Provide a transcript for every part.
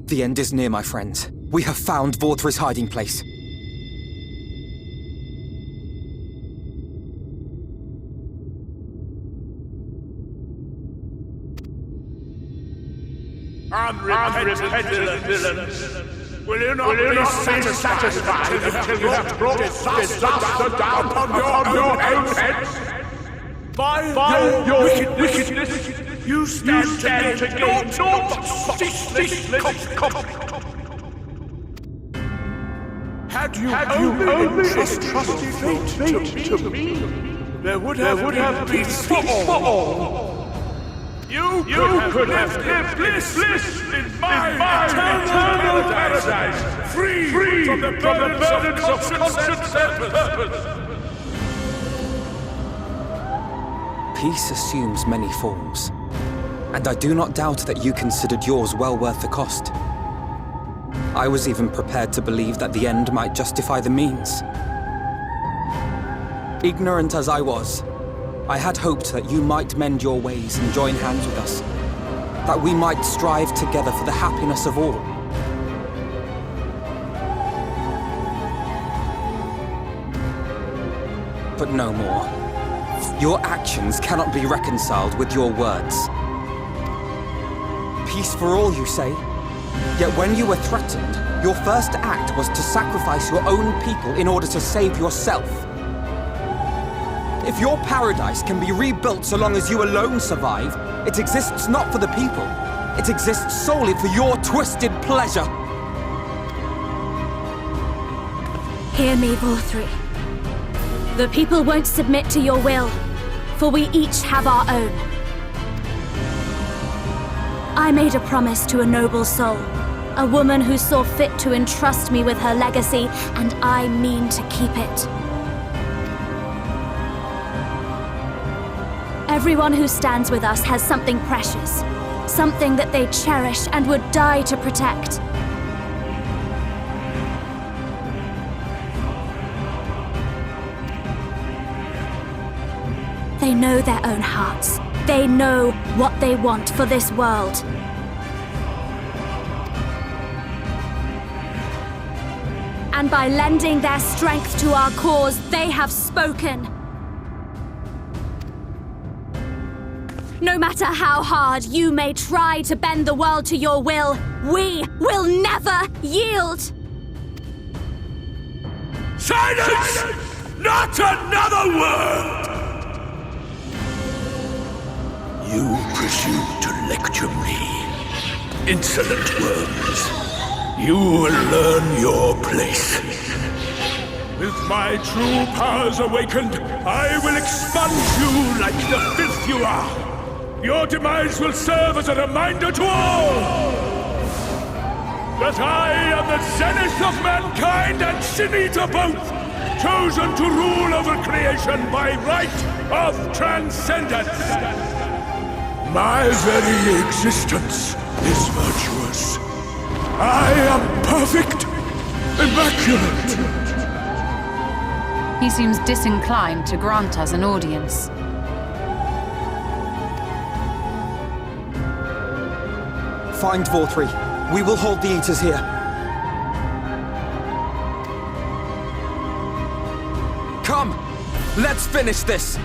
The end is near, my friends. We have found Vorthri's hiding place. Unrepentant villains! Will you not be satisfied until you have brought disaster down on your own heads? By your wickedness, you stand to gain naught but ceaseless conflict. Had you only trusted fate to me, there would have been peace for all. You could have lived bliss in my eternal paradise, free from the burdens of conscience and purpose. Peace assumes many forms, and I do not doubt that you considered yours well worth the cost. I was even prepared to believe that the end might justify the means. Ignorant as I was, I had hoped that you might mend your ways and join hands with us, that we might strive together for the happiness of all. But no more. Your actions cannot be reconciled with your words. Peace for all, you say? Yet when you were threatened, your first act was to sacrifice your own people in order to save yourself. If your paradise can be rebuilt so long as you alone survive, it exists not for the people. It exists solely for your twisted pleasure. Hear me, Vorthri. The people won't submit to your will, for we each have our own. I made a promise to a noble soul, a woman who saw fit to entrust me with her legacy, and I mean to keep it. Everyone who stands with us has something precious, something that they cherish and would die to protect. They know their own hearts. They know what they want for this world. And by lending their strength to our cause, they have spoken. No matter how hard you may try to bend the world to your will, we will never yield! Silence! Not another word! You presume to lecture me. Insolent worms. You will learn your place. With my true powers awakened, I will expunge you like the filth you are. Your demise will serve as a reminder to all that I am the zenith of mankind and Shinita both, chosen to rule over creation by right of transcendence. My very existence is virtuous. I am perfect, immaculate. He seems disinclined to grant us an audience. Find Vorthri. We will hold the Eaters here. Come! Let's finish this!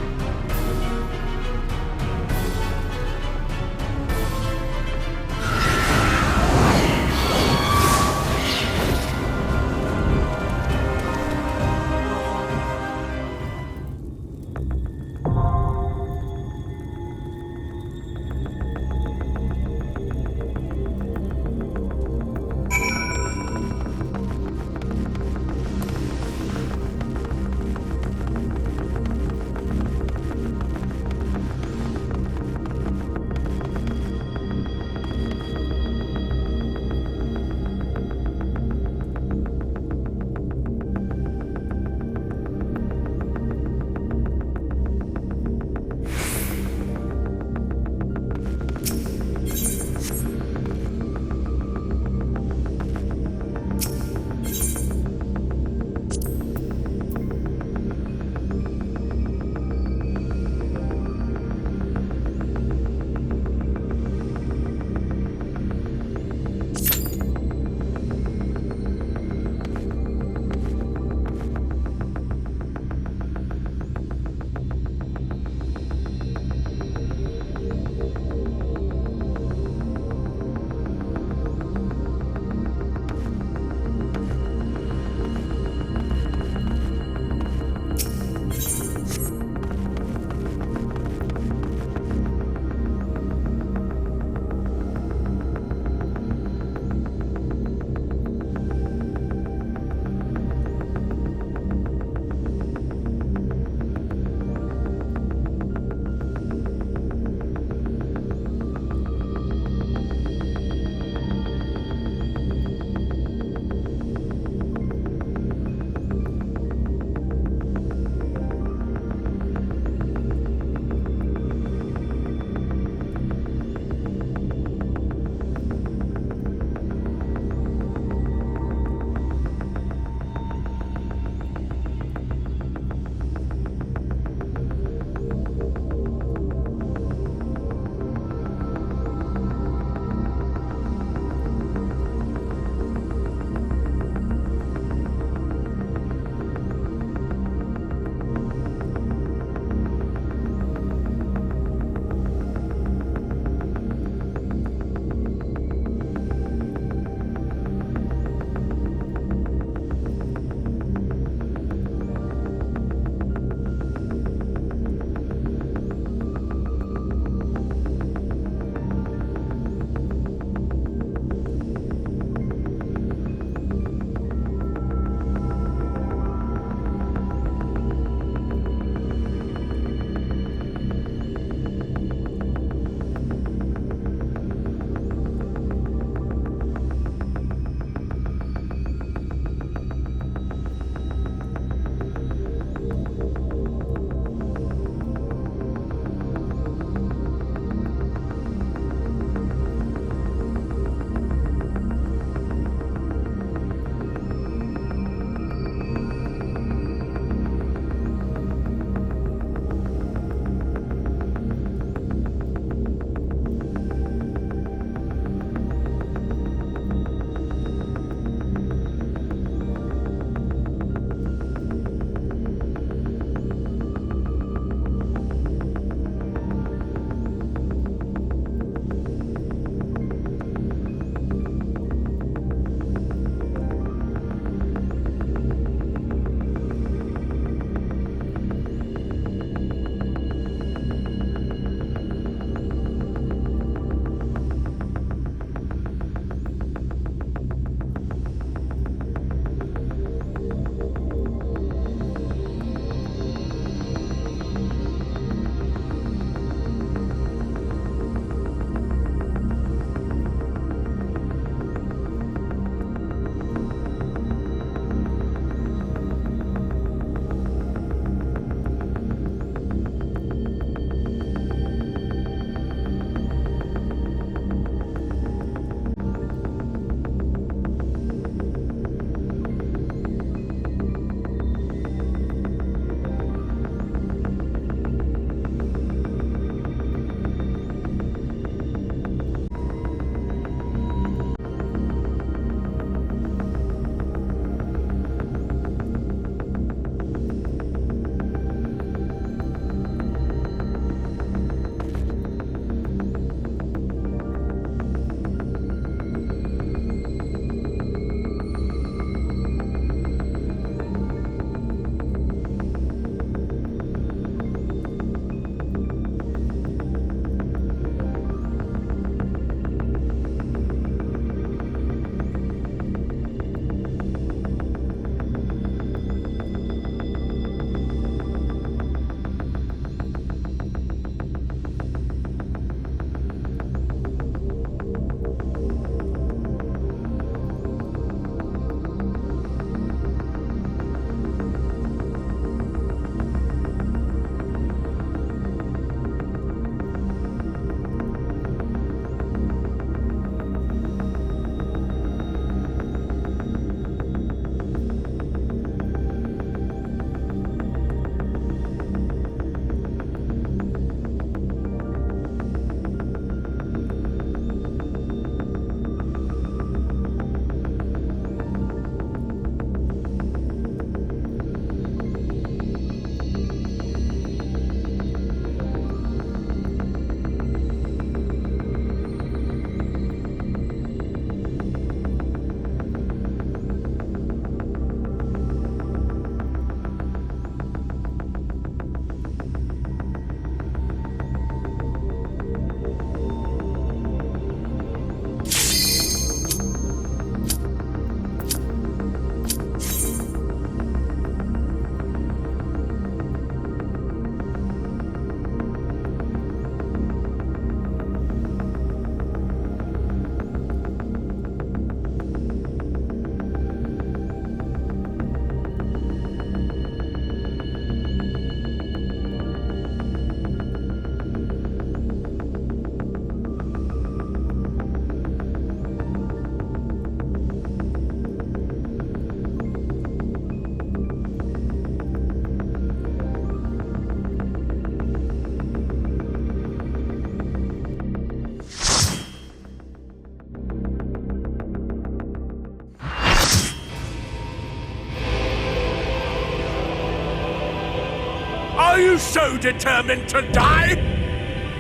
you so determined to die?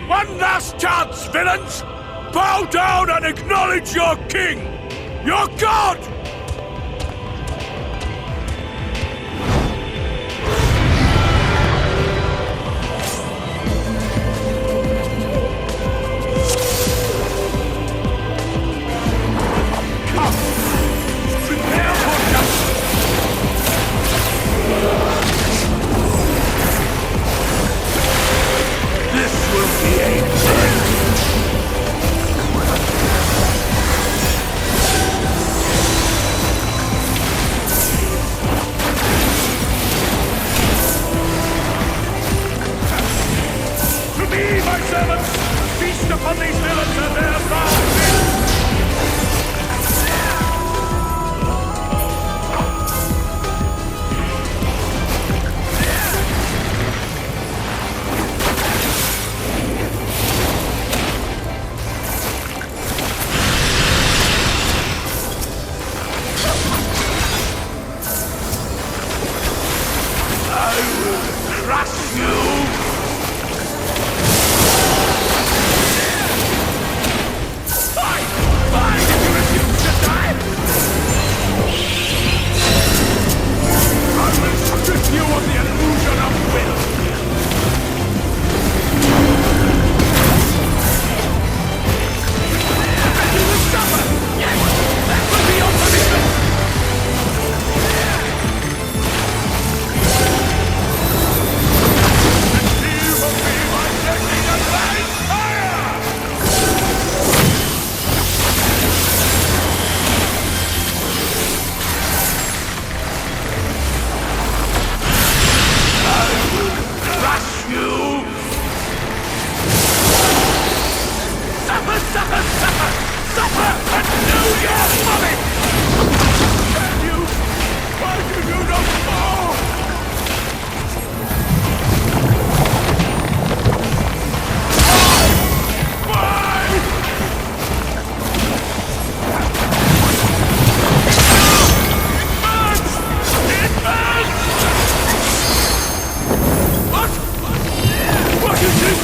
One last chance, villains! Bow down and acknowledge your king! Your god! Come! Prepare for justice! This will be a test! To me, my servants! Feast upon these villains and their foul deeds! I will crush you! Fine! Fine if you refuse to die! I will strip you of the illusion of will! And you will suffer! Yes! That will be your punishment! You will be my technique of blind fire! I will crush you! Suffer, suffer, suffer! Suffer and know your folly! Can you? Why do you not fall? Why? It burns! What? What is this?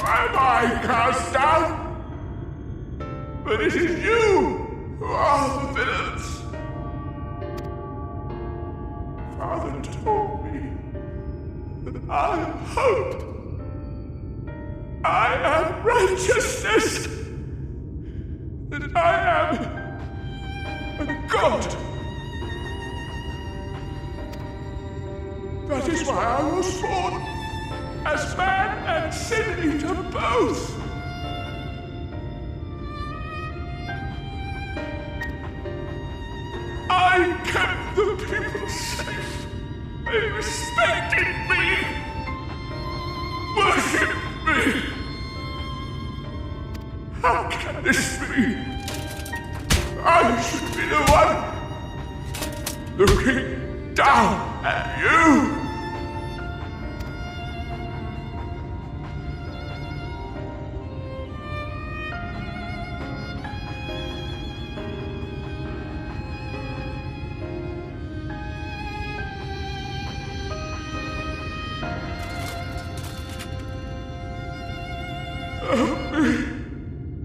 am I cast down? But it is you who are the villains. Father told me that I am hope. I am righteousness. That I am a god. That is why I was born, as man and sin eater both. I kept the people safe. They respected me, worshipped me. How can this be? I should be the one looking down at you.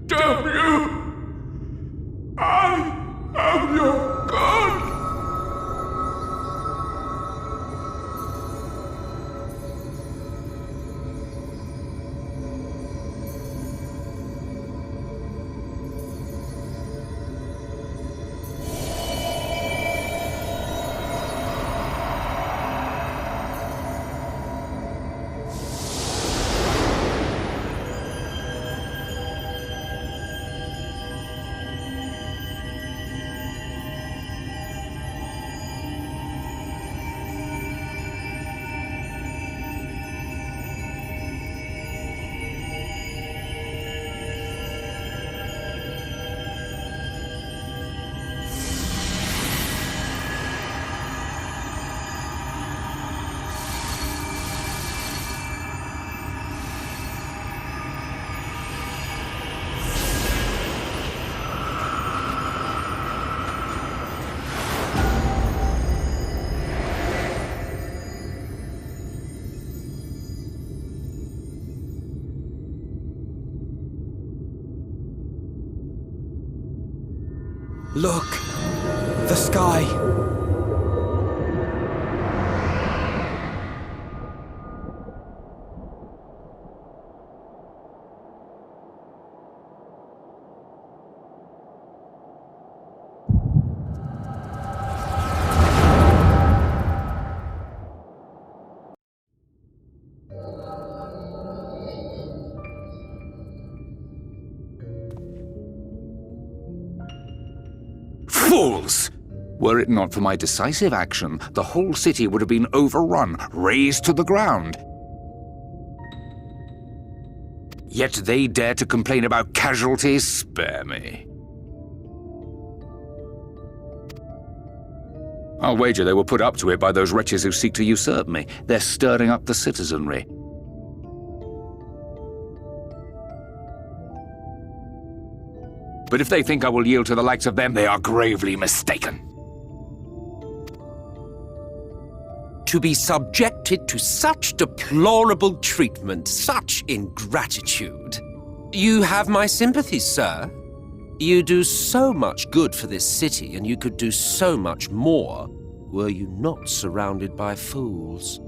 Damn you! I am your god! Look! The sky! Fools! Were it not for my decisive action, the whole city would have been overrun, razed to the ground. Yet they dare to complain about casualties? Spare me. I'll wager they were put up to it by those wretches who seek to usurp me. They're stirring up the citizenry. But if they think I will yield to the likes of them, they are gravely mistaken. To be subjected to such deplorable treatment, such ingratitude. You have my sympathies, sir. You do so much good for this city, and you could do so much more were you not surrounded by fools.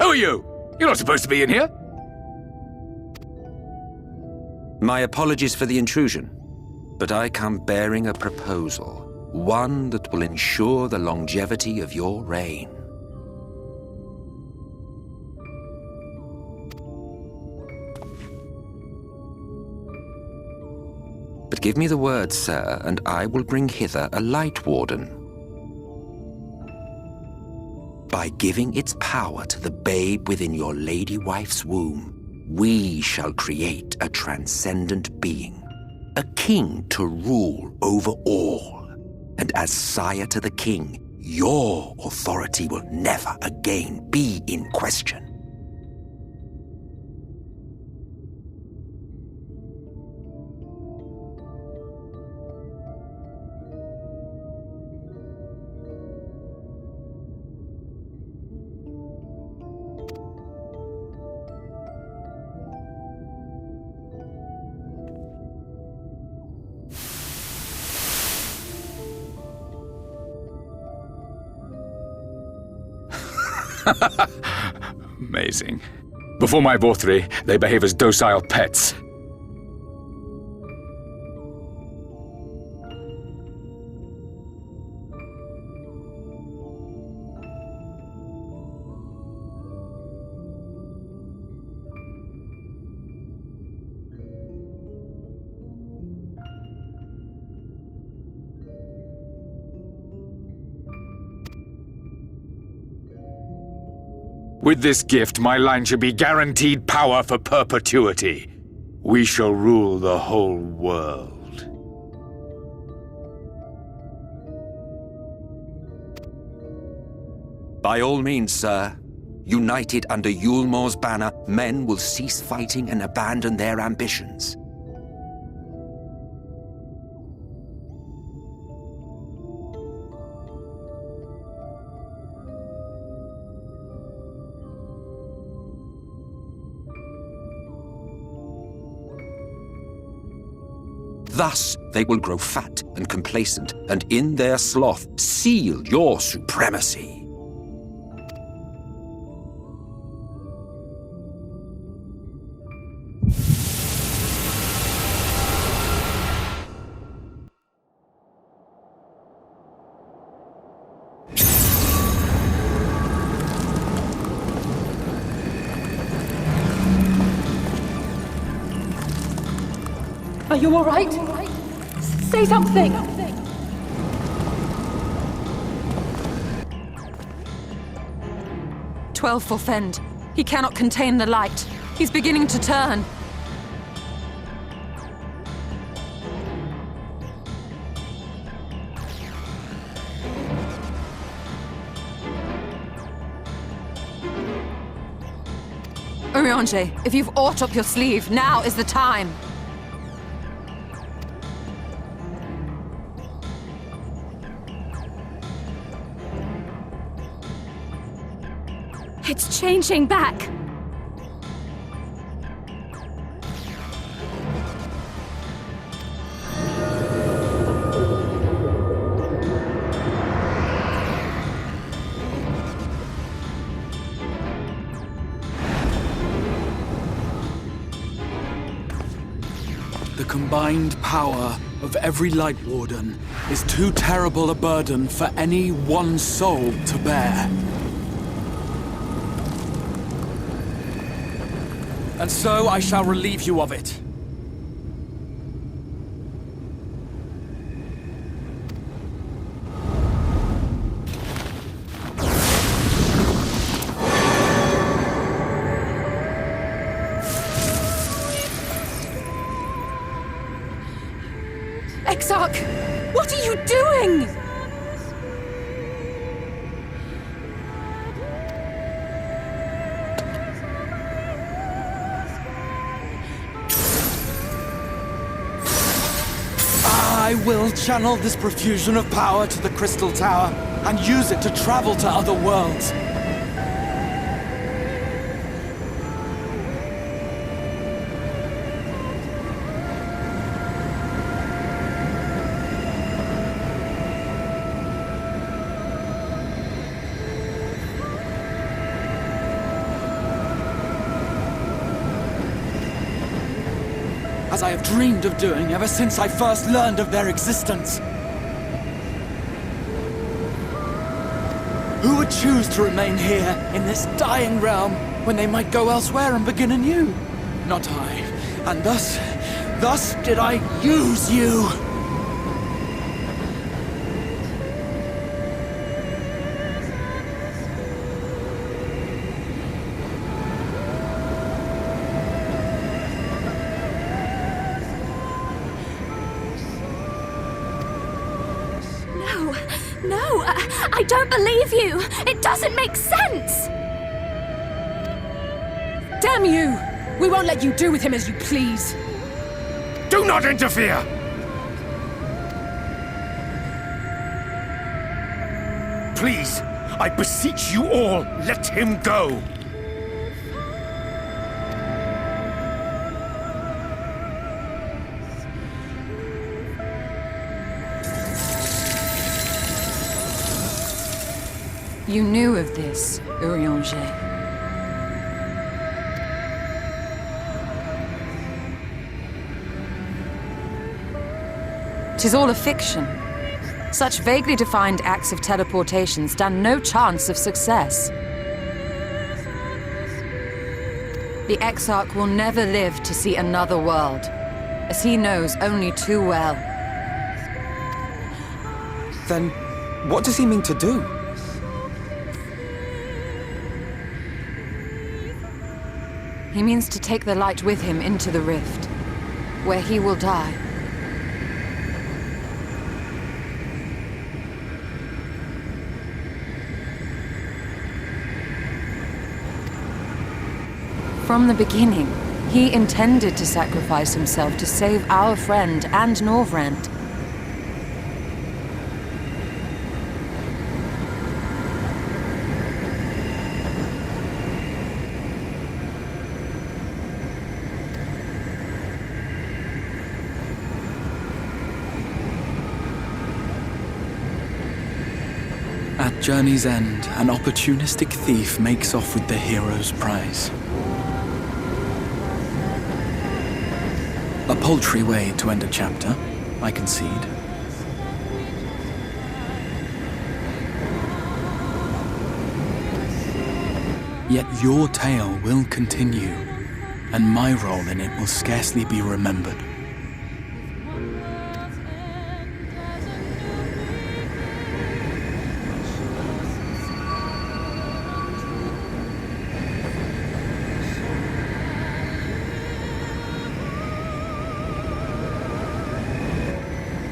Who are you? You're not supposed to be in here. My apologies for the intrusion, but I come bearing a proposal. One that will ensure the longevity of your reign. But give me the word, sir, and I will bring hither a light warden. By giving its power to the babe within your lady wife's womb, we shall create a transcendent being, a king to rule over all. And as sire to the king, your authority will never again be in question. Amazing. Before my Vorthri, they behave as docile pets. With this gift, my line shall be guaranteed power for perpetuity. We shall rule the whole world. By all means, sir. United under Yulmor's banner, men will cease fighting and abandon their ambitions. Thus, they will grow fat and complacent, and in their sloth seal your supremacy. Are you all right? Say something! 12 for Fend. He cannot contain the light. He's beginning to turn. Urianger, if you've aught up your sleeve, now is the time. It's changing back. The combined power of every Light Warden is too terrible a burden for any one soul to bear. And so I shall relieve you of it. Exarch! What are you doing? I will channel this profusion of power to the Crystal Tower and use it to travel to other worlds. as I have dreamed of doing ever since I first learned of their existence. Who would choose to remain here, in this dying realm, when they might go elsewhere and begin anew? Not I. And thus did I use you! No, I don't believe you! It doesn't make sense! Damn you! We won't let you do with him as you please. Do not interfere! Please, I beseech you all, let him go! You knew of this, Urianger. Tis all a fiction. Such vaguely defined acts of teleportation stand no chance of success. The Exarch will never live to see another world, as he knows only too well. Then, what does he mean to do? He means to take the light with him into the rift, where he will die. From the beginning, he intended to sacrifice himself to save our friend and Norvrend. At journey's end, an opportunistic thief makes off with the hero's prize. A paltry way to end a chapter, I concede. Yet your tale will continue, and my role in it will scarcely be remembered.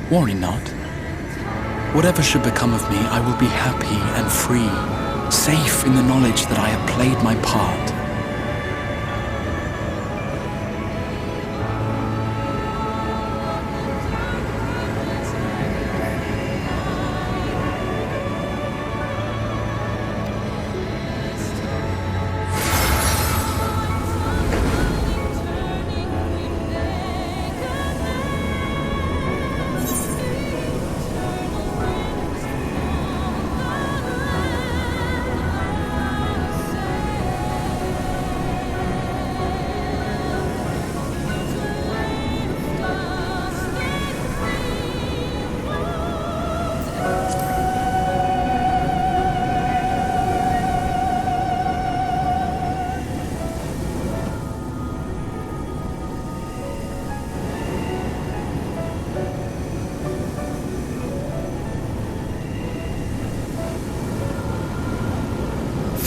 Worry not. Whatever should become of me, I will be happy and free, safe in the knowledge that I have played my part.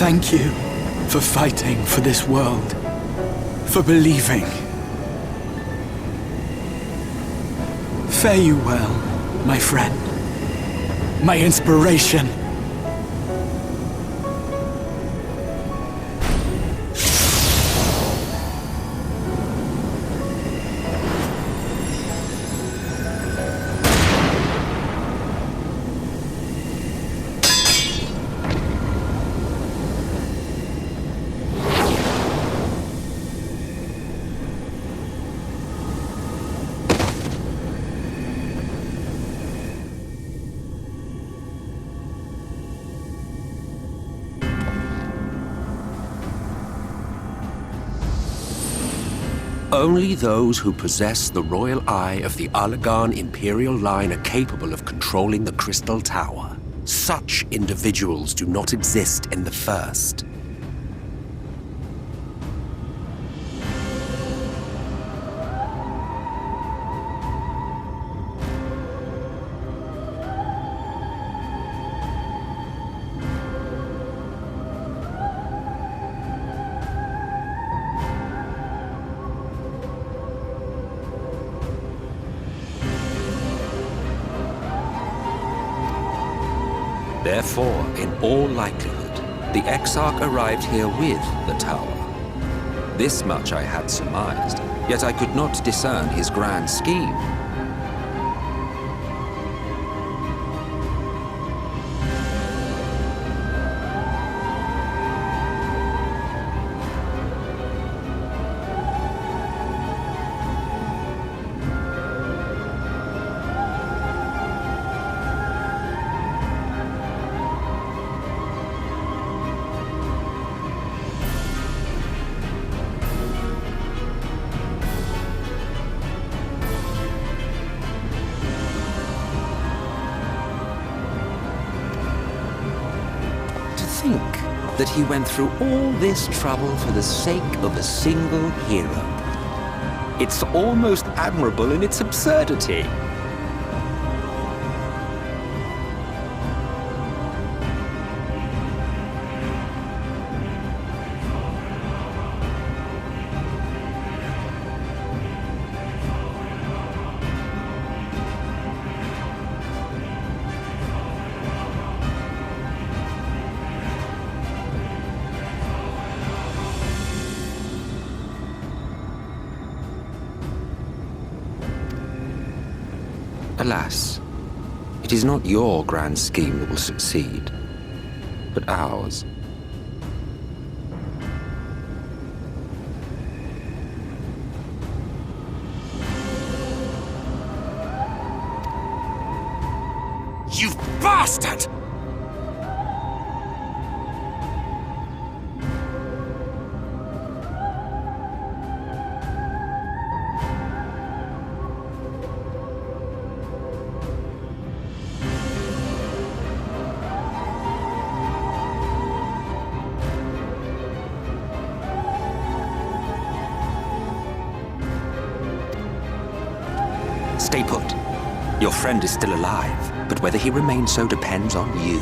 Thank you for fighting for this world, for believing. Fare you well, my friend, my inspiration. Only those who possess the royal eye of the Allagan Imperial line are capable of controlling the Crystal Tower. Such individuals do not exist in the First. Therefore, in all likelihood, the Exarch arrived here with the tower. This much I had surmised, yet I could not discern his grand scheme. Think that he went through all this trouble for the sake of a single hero. It's almost admirable in its absurdity. Alas, it is not your grand scheme that will succeed, but ours. You bastard! Stay put. Your friend is still alive, but whether he remains so depends on you.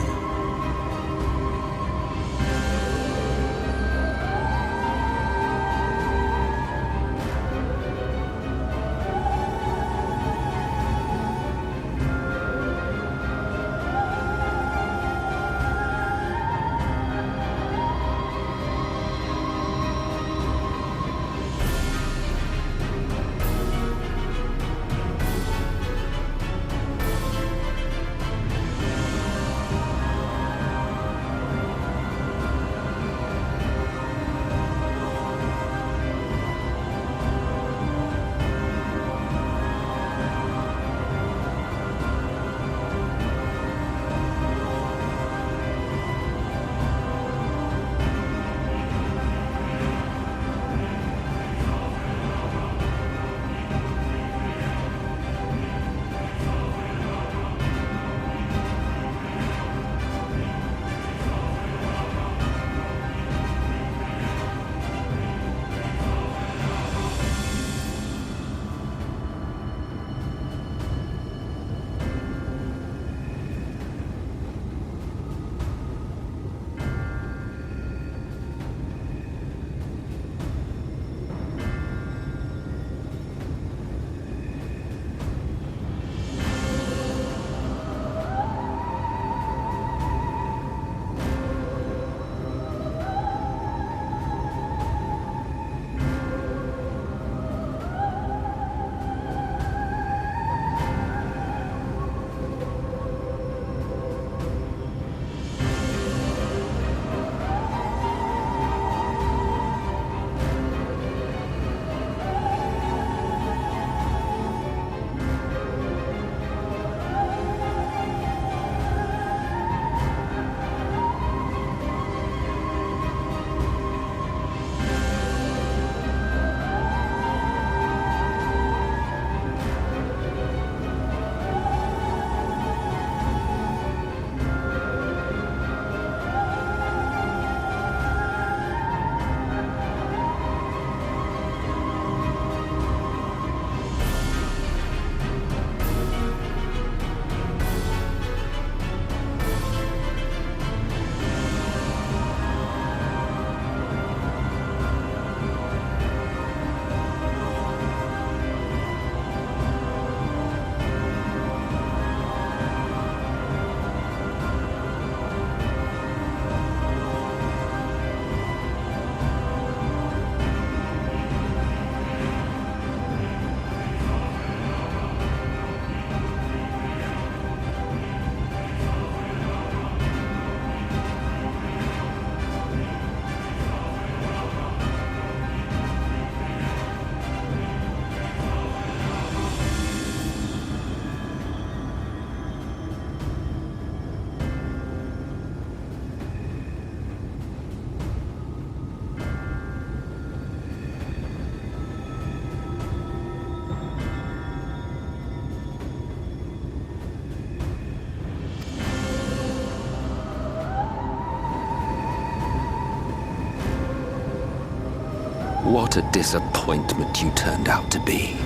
What a disappointment you turned out to be.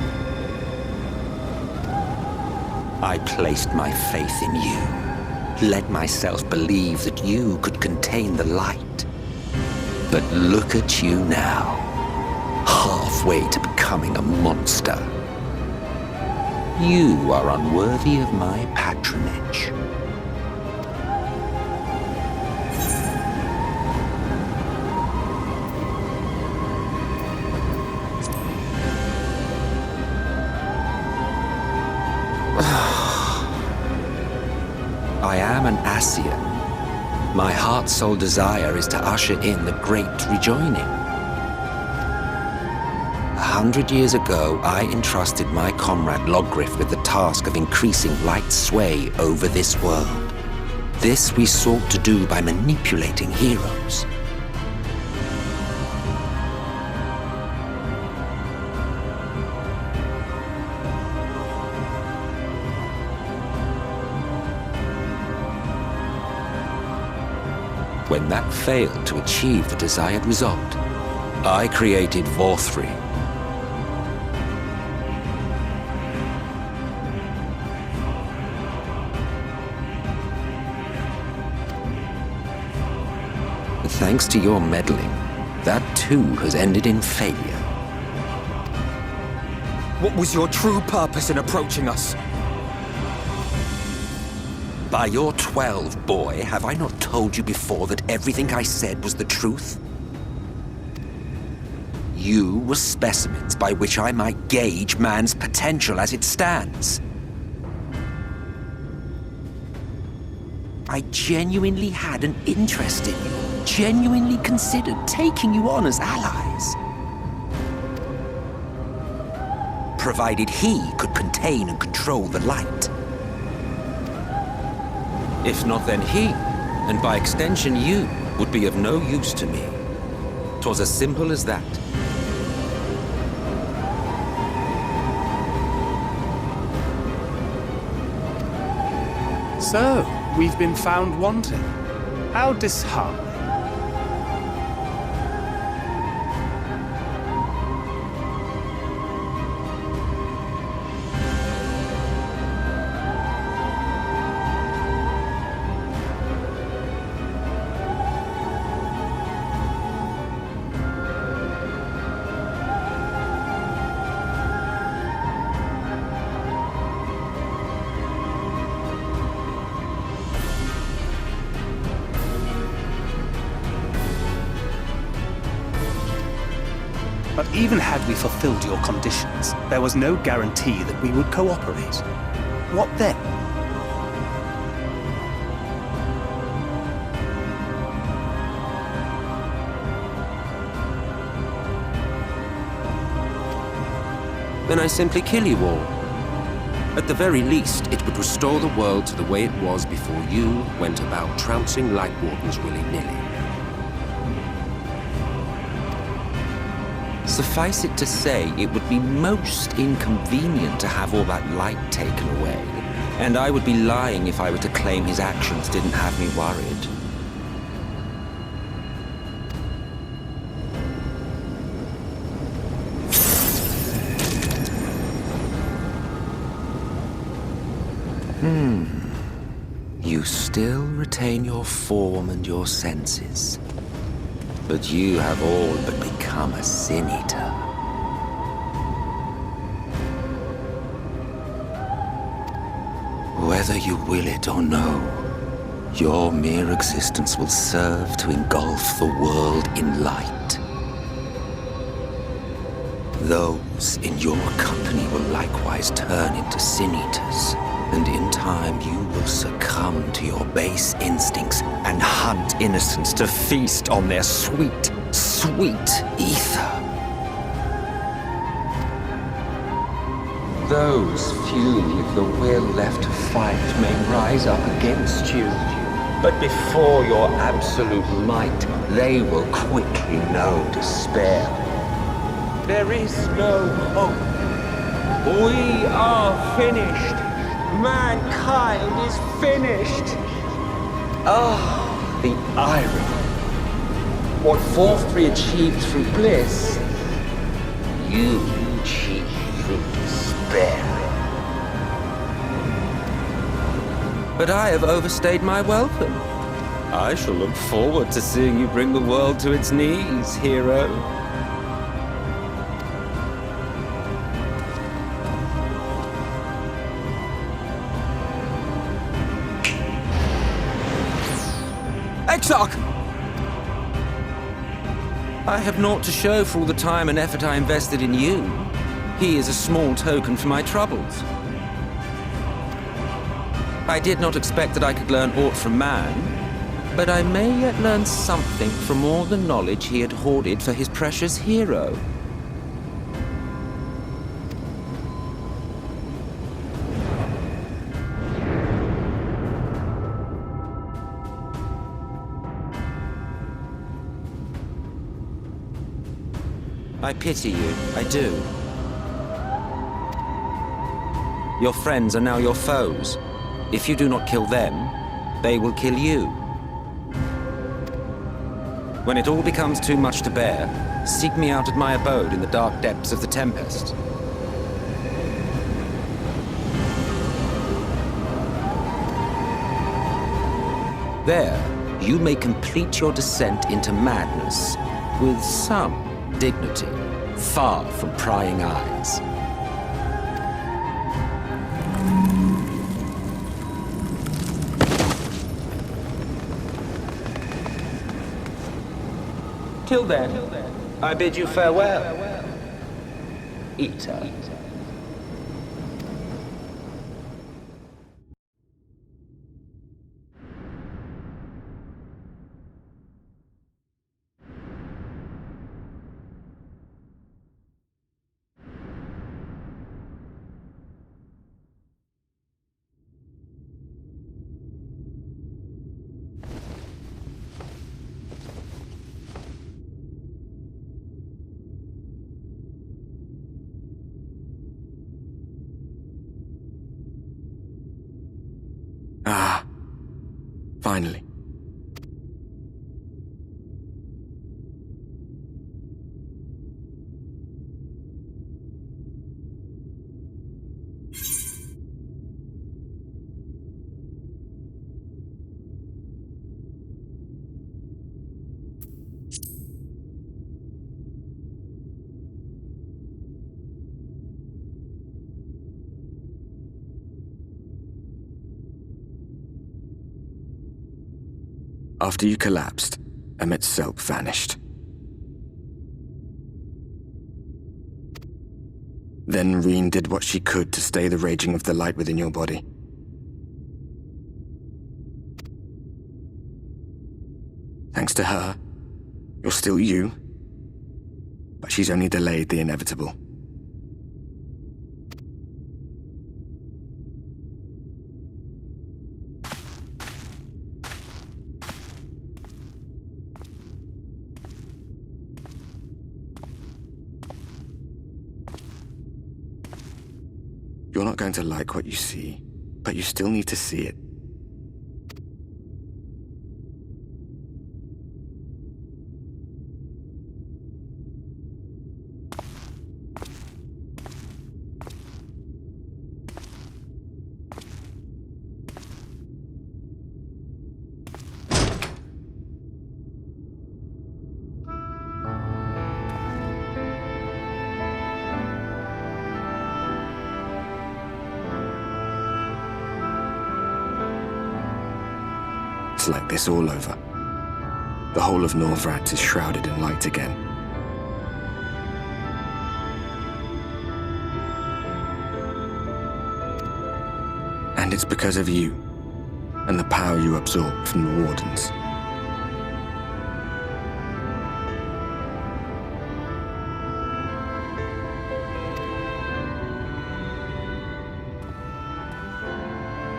I placed my faith in you, let myself believe that you could contain the light. But look at you now, halfway to becoming a monster. You are unworthy of my patronage. I am an Ascian. My heart's sole desire is to usher in the great rejoining. 100 years ago, I entrusted my comrade Logriff with the task of increasing light's sway over this world. This we sought to do by manipulating heroes. When that failed to achieve the desired result, I created Vorthri. Thanks to your meddling, that too has ended in failure. What was your true purpose in approaching us? By your 12, boy, have I not told you before that everything I said was the truth? You were specimens by which I might gauge man's potential as it stands. I genuinely had an interest in you, genuinely considered taking you on as allies. Provided he could contain and control the light. If not, then he, and by extension you, would be of no use to me. 'Twas as simple as that. So, we've been found wanting. How disheartening. But even had we fulfilled your conditions, there was no guarantee that we would cooperate. What then? Then I simply kill you all. At the very least, it would restore the world to the way it was before you went about trouncing Light Wardens willy-nilly. Suffice it to say, it would be most inconvenient to have all that light taken away, and I would be lying if I were to claim his actions didn't have me worried. You still retain your form and your senses. But you have all but become a sin eater. Whether you will it or no, your mere existence will serve to engulf the world in light. Those in your company will likewise turn into sin eaters, and in time you will succumb to your base instincts and hunt innocents to feast on their sweet, sweet ether. Those few with the will left to fight may rise up against you, but before your absolute might, they will quickly know despair. There is no hope. We are finished. Mankind is finished! Ah, the irony. What Vorthri achieved through bliss, You cheap fruits bear. But I have overstayed my welcome. I shall look forward to seeing you bring the world to its knees, hero. Exarch! I have naught to show for all the time and effort I invested in you. He is a small token for my troubles. I did not expect that I could learn aught from man, but I may yet learn something from all the knowledge he had hoarded for his precious hero. I pity you, I do. Your friends are now your foes. If you do not kill them, they will kill you. When it all becomes too much to bear, seek me out at my abode in the dark depths of the Tempest. There, you may complete your descent into madness with some dignity, far from prying eyes. Till then, I bid you farewell, Eater. Ah, finally. After you collapsed, Emmet's self vanished. Then Reen did what she could to stay the raging of the light within your body. Thanks to her, you're still you, but she's only delayed the inevitable. You're not going to like what you see, but you still need to see it. It's like this all over. The whole of Norvrat is shrouded in light again. And it's because of you, and the power you absorb from the Wardens.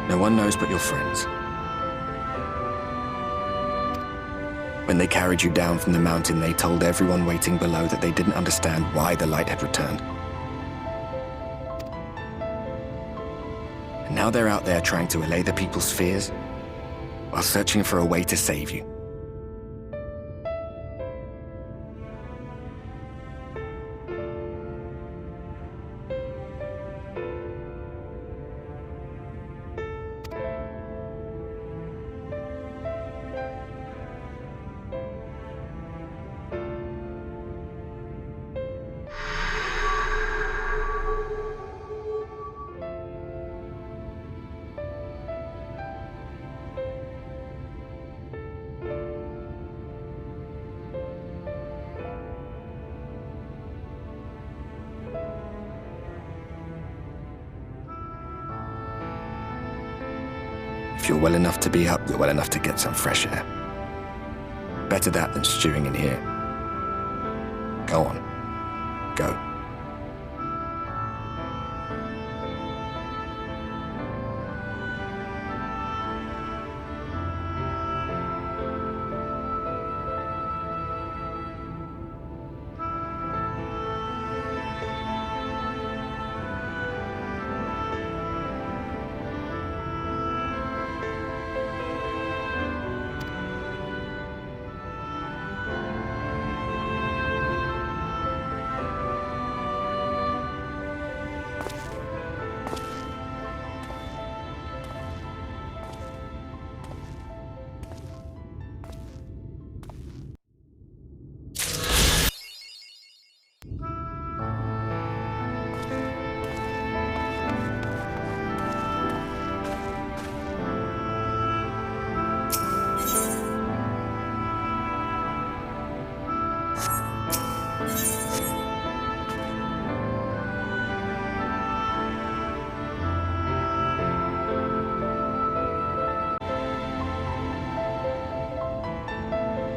No one knows but your friends. When they carried you down from the mountain, they told everyone waiting below that they didn't understand why the light had returned. And now they're out there trying to allay the people's fears, while searching for a way to save you. If you're well enough to be up, you're well enough to get some fresh air. Better that than stewing in here. Go on. Go.